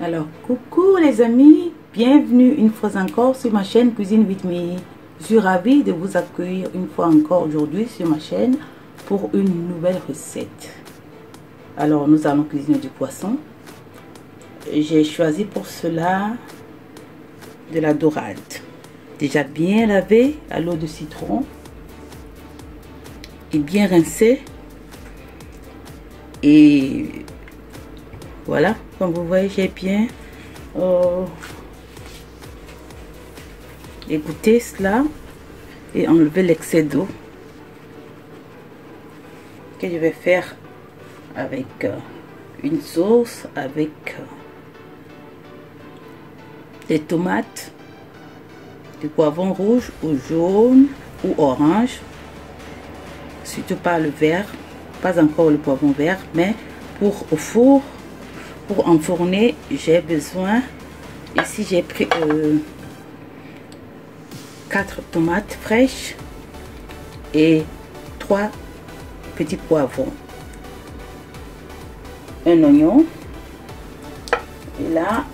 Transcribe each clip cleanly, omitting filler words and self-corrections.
Alors, coucou les amis, bienvenue une fois encore sur ma chaîne Cuisine with Me. Je suis ravie de vous accueillir une fois encore aujourd'hui sur ma chaîne pour une nouvelle recette. Alors, nous allons cuisiner du poisson. J'ai choisi pour cela de la dorade. Déjà bien lavée à l'eau de citron et bien rincée. Et voilà, comme vous voyez, j'ai bien égoutter cela et enlever l'excès d'eau que je vais faire avec une sauce avec des tomates, du poivron rouge ou jaune ou orange, surtout pas le vert, pas encore le poivron vert, mais pour au four, pour enfourner, j'ai besoin, ici j'ai pris 4 tomates fraîches et 3 petits poivrons, un oignon et là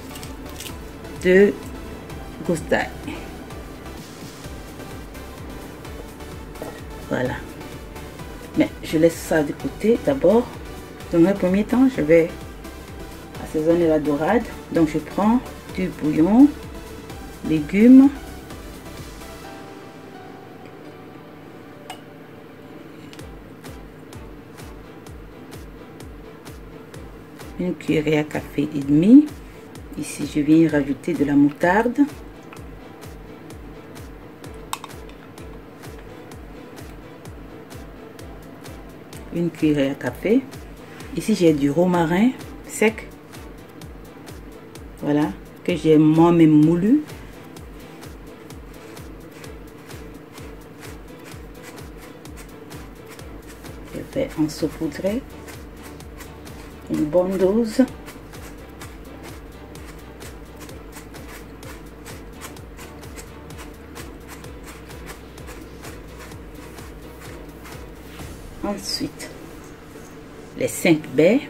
2 gousses d'ail. Voilà, mais je laisse ça de côté d'abord. Dans un premier temps, je vais assaisonner la dorade. Donc je prends du bouillon, légumes, une cuillère à café et demi. Ici je viens rajouter de la moutarde, une cuillère à café. Ici j'ai du romarin sec, voilà, que j'ai moi-même moulu. Je vais en saupoudrer une bonne dose. Ensuite, les 5 baies,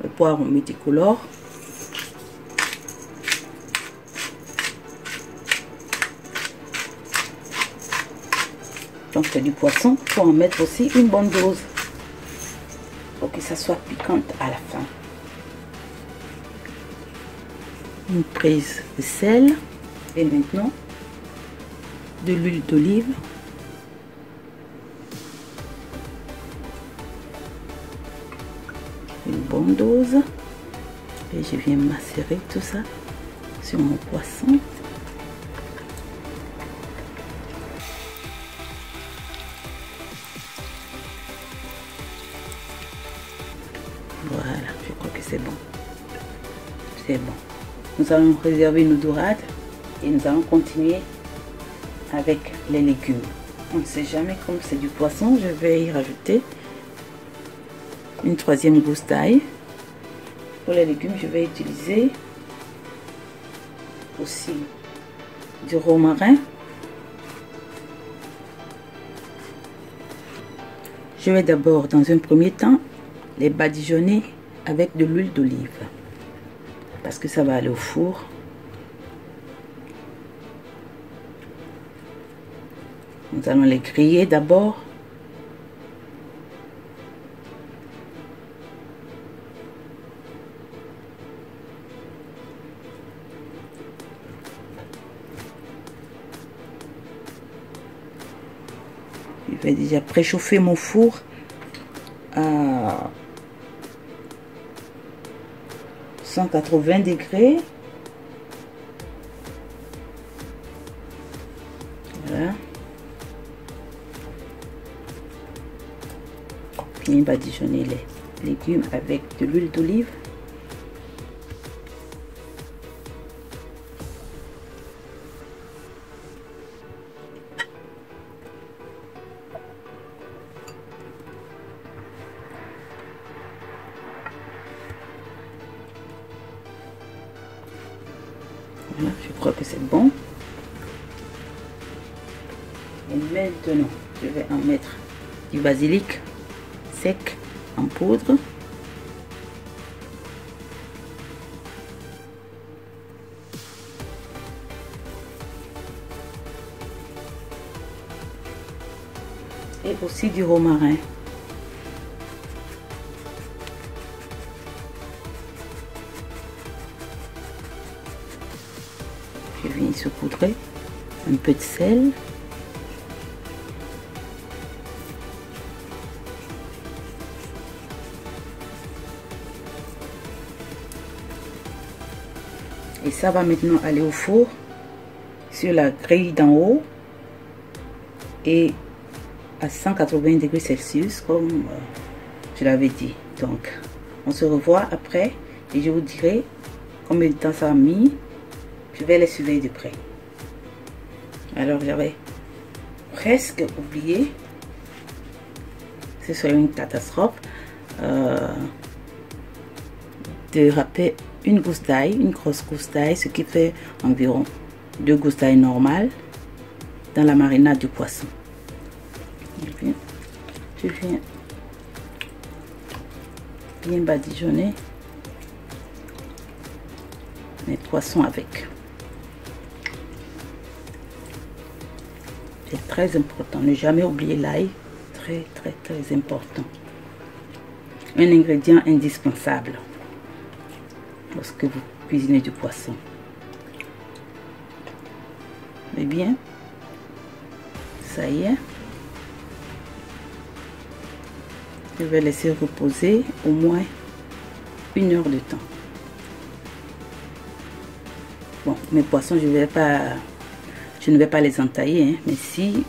le poivron multicolore, donc c'est du poisson, il faut en mettre aussi une bonne dose pour que ça soit piquante à la fin. Une prise de sel et maintenant de l'huile d'olive. Une bonne dose et je viens macérer tout ça sur mon poisson. Voilà, je crois que c'est bon. C'est bon. Nous allons réserver nos dorades et nous allons continuer avec les légumes. On ne sait jamais, comme c'est du poisson, je vais y rajouter une 3e gousse d'ail. Pour les légumes, je vais utiliser aussi du romarin. Je vais d'abord, dans un premier temps, les badigeonner avec de l'huile d'olive parce que ça va aller au four. Nous allons les griller d'abord. Je vais déjà préchauffer mon four à 180 degrés. Voilà. Puis badigeonner les légumes avec de l'huile d'olive. Voilà, je crois que c'est bon. Et maintenant, je vais en mettre du basilic sec en poudre. aussi du romarin. Je viens saupoudrer un peu de sel. Et ça va maintenant aller au four sur la grille d'en haut et à 180 degrés Celsius comme je l'avais dit. Donc on se revoit après et je vous dirai combien de temps ça a mis. Je vais les surveiller de près. Alors j'avais presque oublié, ce serait une catastrophe, de râper une gousse d'ail, une grosse gousse d'ail, ce qui fait environ 2 gousses d'ail normales dans la marinade du poisson. Je viens bien badigeonner mes poissons avec. C'est très important, ne jamais oublier l'ail, très important. Un ingrédient indispensable lorsque vous cuisinez du poisson. Mais bien, ça y est. Je vais laisser reposer au moins 1 heure de temps. Bon, mes poissons, je ne vais pas les entailler, hein, mais si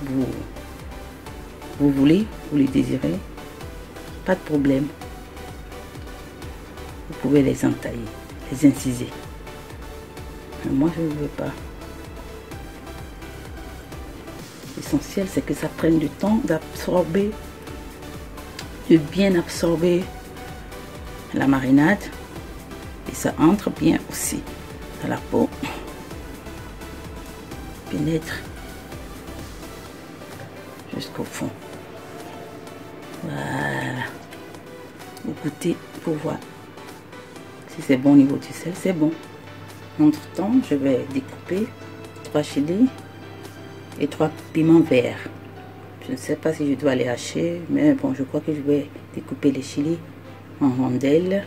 vous voulez, vous les désirez, pas de problème. Vous pouvez les entailler, les inciser. Mais moi, je ne veux pas. L'essentiel, c'est que ça prenne du temps d'absorber, de bien absorber la marinade. Et ça entre bien aussi dans la peau. Pénètre jusqu'au fond. Voilà. Vous goûtez pour voir si c'est bon au niveau du sel. C'est bon. Entre temps, je vais découper 3 chilis et 3 piments verts. Je ne sais pas si je dois les hacher, mais bon, je crois que je vais découper les chilis en rondelles.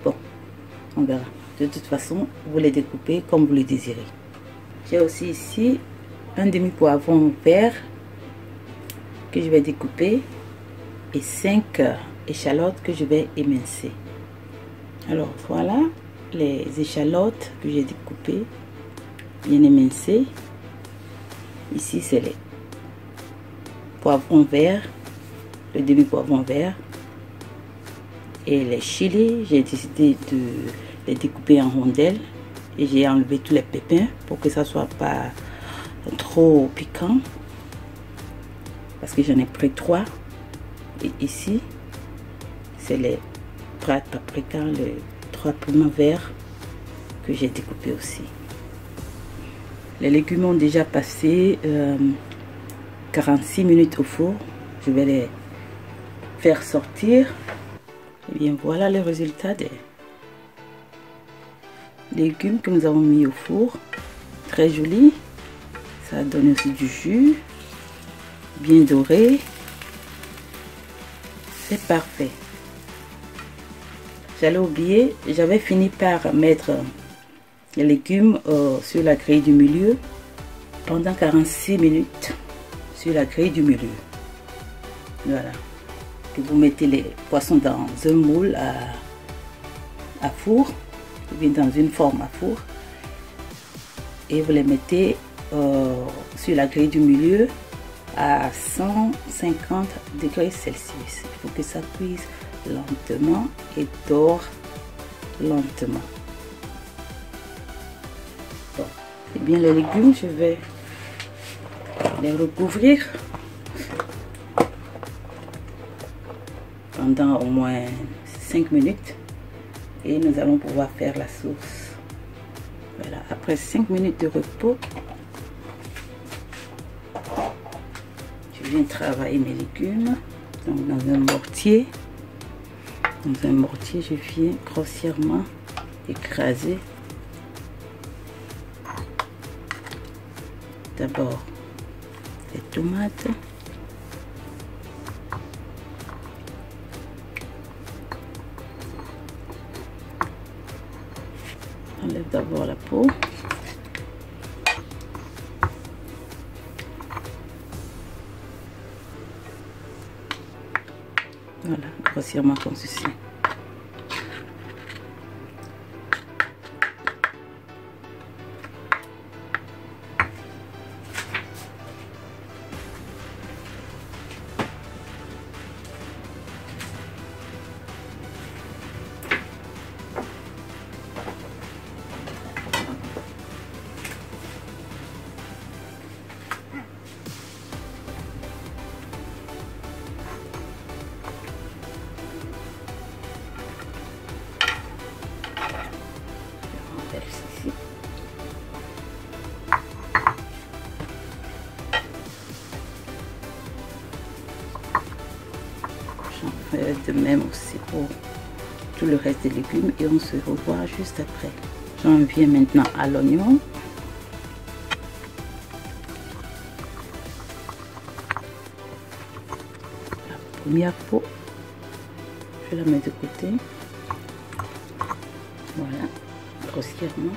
Bon, on verra. De toute façon, vous les découpez comme vous les désirez. J'ai aussi ici un demi-poivron vert que je vais découper et 5 échalotes que je vais émincer. Alors voilà les échalotes que j'ai découpées, bien émincées. Ici c'est les poivrons verts, le demi-poivron vert et les chilis. J'ai décidé de les découper en rondelles. Et j'ai enlevé tous les pépins pour que ça soit pas trop piquant, parce que j'en ai pris 3. Et ici c'est les 3 paprikas, les 3 piments verts que j'ai découpés aussi. Les légumes ont déjà passé 46 minutes au four. Je vais les faire sortir. Et bien voilà le résultat des légumes que nous avons mis au four. Très joli. Ça a donné aussi du jus, bien doré. C'est parfait. J'allais oublier, j'avais fini par mettre les légumes sur la grille du milieu pendant 46 minutes sur la grille du milieu. Voilà. Et vous mettez les poissons dans un moule à four, ou bien dans une forme à four, et vous les mettez sur la grille du milieu à 150 degrés Celsius. Il faut que ça cuise lentement et dore lentement. Bon. Et bien les légumes, je vais les recouvrir pendant au moins 5 minutes et nous allons pouvoir faire la sauce. Voilà, après 5 minutes de repos, je viens travailler mes légumes. Donc dans un mortier. Dans un mortier, je viens grossièrement écraser d'abord les tomates. Enlève d'abord la peau. Voilà, grossièrement comme ceci. J'en fais de même aussi pour tout le reste des légumes et on se revoit juste après. J'en viens maintenant à l'oignon. La première peau, je la mets de côté. Voilà, grossièrement.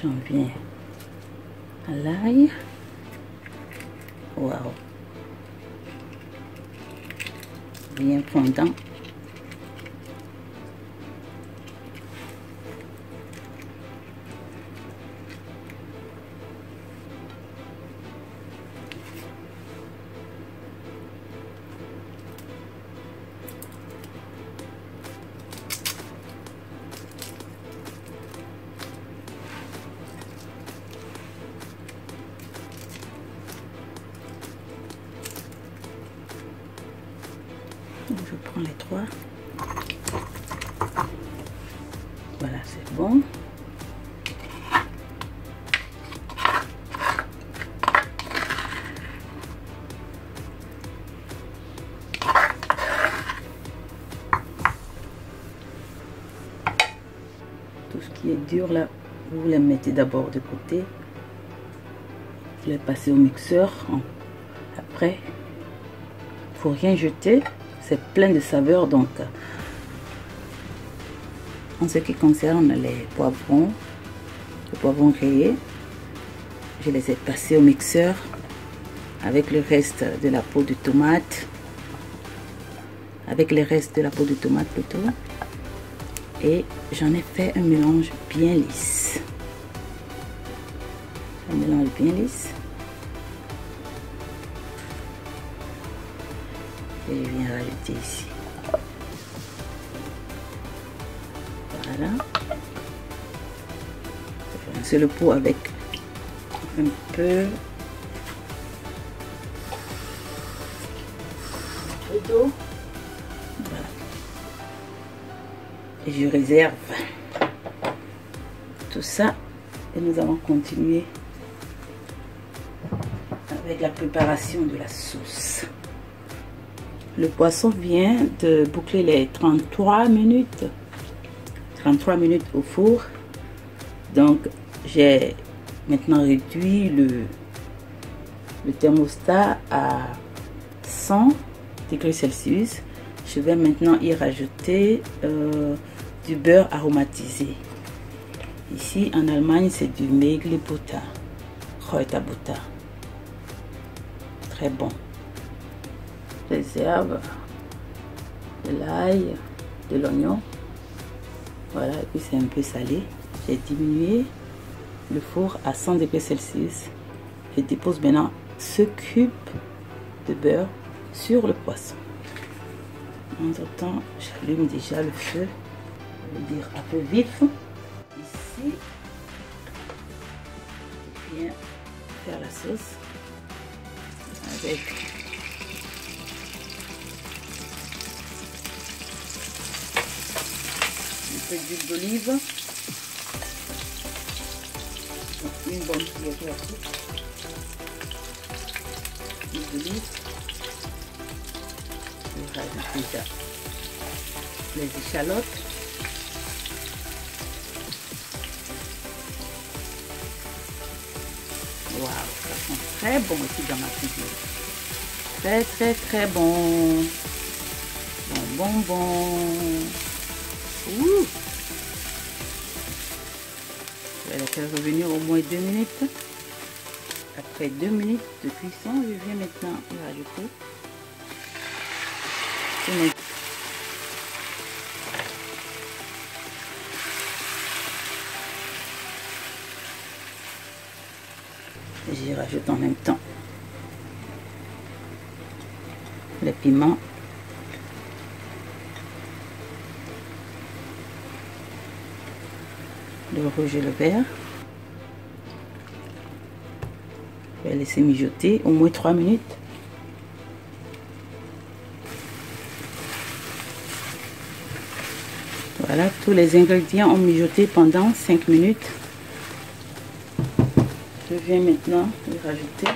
J'en viens à l'ail. Waouh, bien fondant. Je prends les trois. Voilà, c'est bon. Tout ce qui est dur là, vous les mettez d'abord de côté. Vous les passez au mixeur. Après, faut rien jeter. C'est plein de saveurs. Donc en ce qui concerne les poivrons rayés, je les ai passés au mixeur avec le reste de la peau de tomate, plutôt, et j'en ai fait un mélange bien lisse. Et je viens rajouter ici. Voilà. Je rince le pot avec un peu d'eau. Voilà. Et je réserve tout ça. Et nous allons continuer avec la préparation de la sauce. Le poisson vient de boucler les 33 minutes au four. Donc j'ai maintenant réduit le thermostat à 100 degrés Celsius. Je vais maintenant y rajouter du beurre aromatisé. Ici en Allemagne c'est du Meglibutter, Kräuterbutter. Très bon. Des herbes, de l'ail, de l'oignon. Voilà, et puis c'est un peu salé. J'ai diminué le four à 100 degrés Celsius. Je dépose maintenant ce cube de beurre sur le poisson. Entre-temps, j'allume déjà le feu, je veux dire un peu vif. Ici, je viens faire la sauce avec d'huile d'olive, une bonne cuillère à soupe d'huile d'olive. Je rajoute déjà les échalotes, waouh, ça sent très bon aussi dans ma cuisine, Très très très bon. Bon. Ouh. Je vais la faire revenir au moins 2 minutes. Après 2 minutes de cuisson, je viens maintenant y rajouter. J'y rajoute en même temps le piment, le rouge et le vert. Je vais laisser mijoter au moins 3 minutes. Voilà, tous les ingrédients ont mijoté pendant 5 minutes. Je viens maintenant y rajouter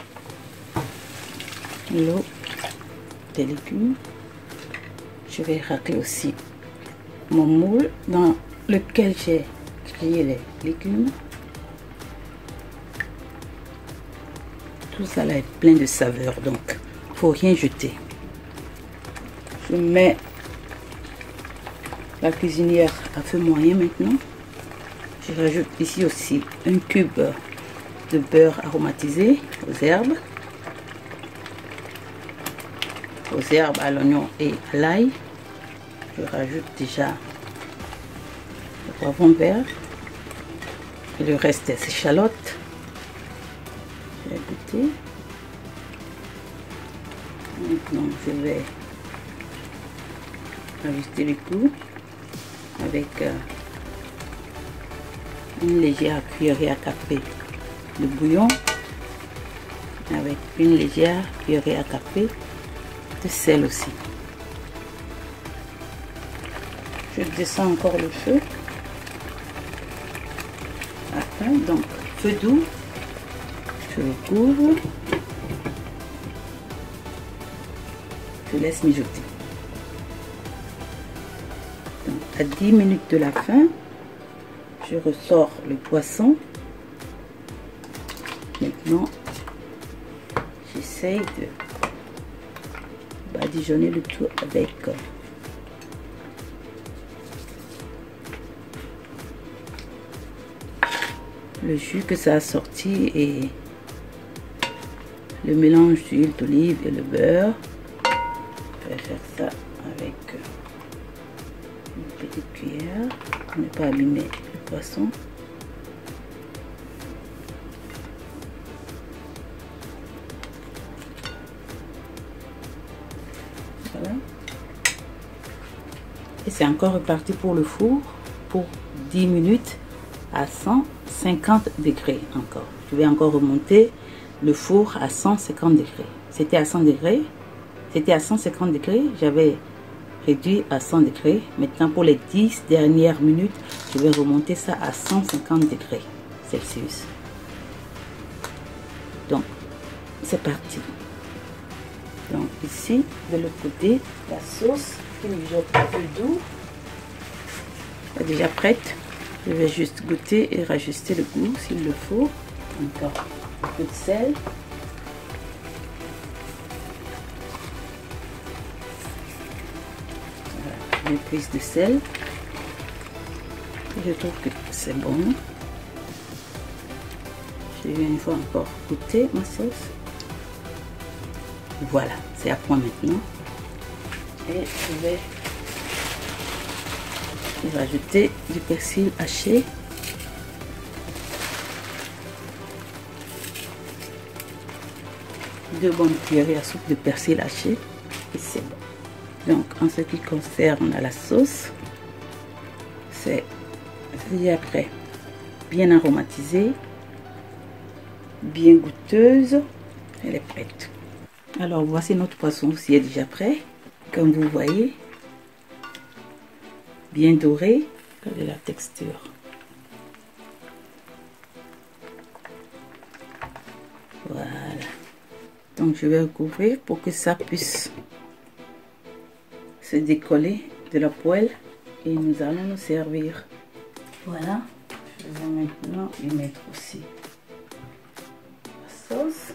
l'eau des légumes. Je vais racler aussi mon moule dans lequel j'ai grillé les légumes. Tout ça là est plein de saveurs, donc il ne faut rien jeter. Je mets la cuisinière à feu moyen maintenant. Je rajoute ici aussi un cube de beurre aromatisé aux herbes, à l'oignon et à l'ail. Je rajoute déjà le poivron vert et le reste des échalotes. Je vais goûter. Maintenant je vais ajuster le goût avec une légère cuillerée à café de bouillon, avec une légère cuillerée à café de sel aussi. Je descends encore le feu. Après, donc feu doux, je le couvre, je laisse mijoter. Donc, à 10 minutes de la fin, je ressors le poisson. Maintenant, j'essaye de badigeonner le tout avec le jus que ça a sorti et le mélange d'huile d'olive et le beurre. Je vais faire ça avec une petite cuillère pour ne pas abîmer le poisson. Voilà. Et c'est encore reparti pour le four pour 10 minutes à 150 degrés encore. Je vais encore remonter le four à 150 degrés. C'était à 100 degrés. C'était à 150 degrés. J'avais réduit à 100 degrés. Maintenant, pour les 10 dernières minutes, je vais remonter ça à 150 degrés Celsius. Donc, c'est parti. Donc, ici, de l'autre côté, la sauce qui mijote un peu doux est déjà prête. Je vais juste goûter et rajuster le goût s'il le faut. Encore un peu de sel. Voilà, une prise de sel. Je trouve que c'est bon. Je vais une fois encore goûter ma sauce. Voilà, c'est à point maintenant. Et je vais rajouter du persil haché. Deux bonnes cuillerées à soupe de persil haché. Et c'est bon. Donc, en ce qui concerne la sauce, c'est après bien aromatisée, bien goûteuse. Elle est prête. Alors, voici notre poisson aussi est déjà prêt. Comme vous voyez, bien doré. Regardez la texture. Voilà. Donc, je vais recouvrir pour que ça puisse se décoller de la poêle. Et nous allons nous servir. Voilà. Je vais maintenant y mettre aussi la sauce.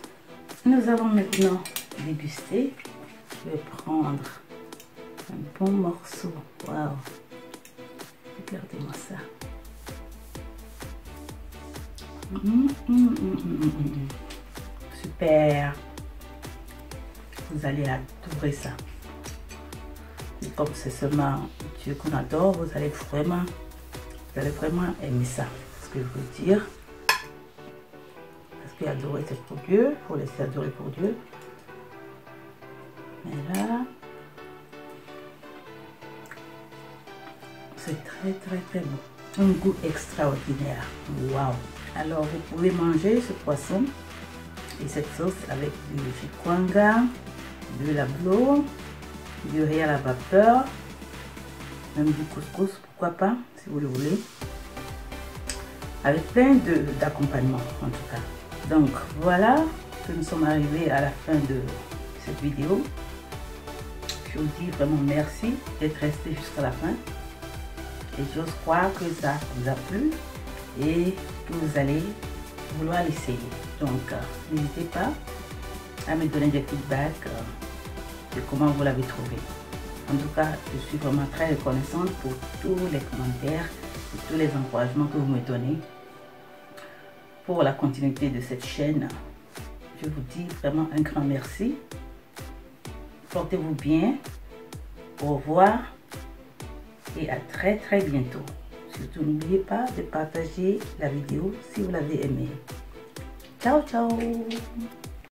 Nous avons maintenant déguster. Je vais prendre un bon morceau. Waouh! Regardez-moi ça. Super! Vous allez adorer ça. Et comme c'est seulement Dieu qu'on adore, vous allez vraiment aimer ça. C'est ce que je veux dire. Parce que adorer c'est pour Dieu, il faut laisser adorer pour Dieu. Mais là, c'est très bon. Un goût extraordinaire. Waouh! Alors vous pouvez manger ce poisson et cette sauce avec du chikwanga, de la blo, du riz à la vapeur, même du couscous, pourquoi pas, si vous le voulez, avec plein d'accompagnements en tout cas. Donc voilà que nous sommes arrivés à la fin de cette vidéo. Je vous dis vraiment merci d'être resté jusqu'à la fin. Et j'ose croire que ça vous a plu et que vous allez vouloir l'essayer. Donc, n'hésitez pas à me donner des feedbacks de comment vous l'avez trouvé. En tout cas, je suis vraiment très reconnaissante pour tous les commentaires et tous les encouragements que vous me donnez pour la continuité de cette chaîne. Je vous dis vraiment un grand merci. Portez-vous bien. Au revoir. Et à très bientôt. Surtout n'oubliez pas de partager la vidéo si vous l'avez aimée. Ciao ciao.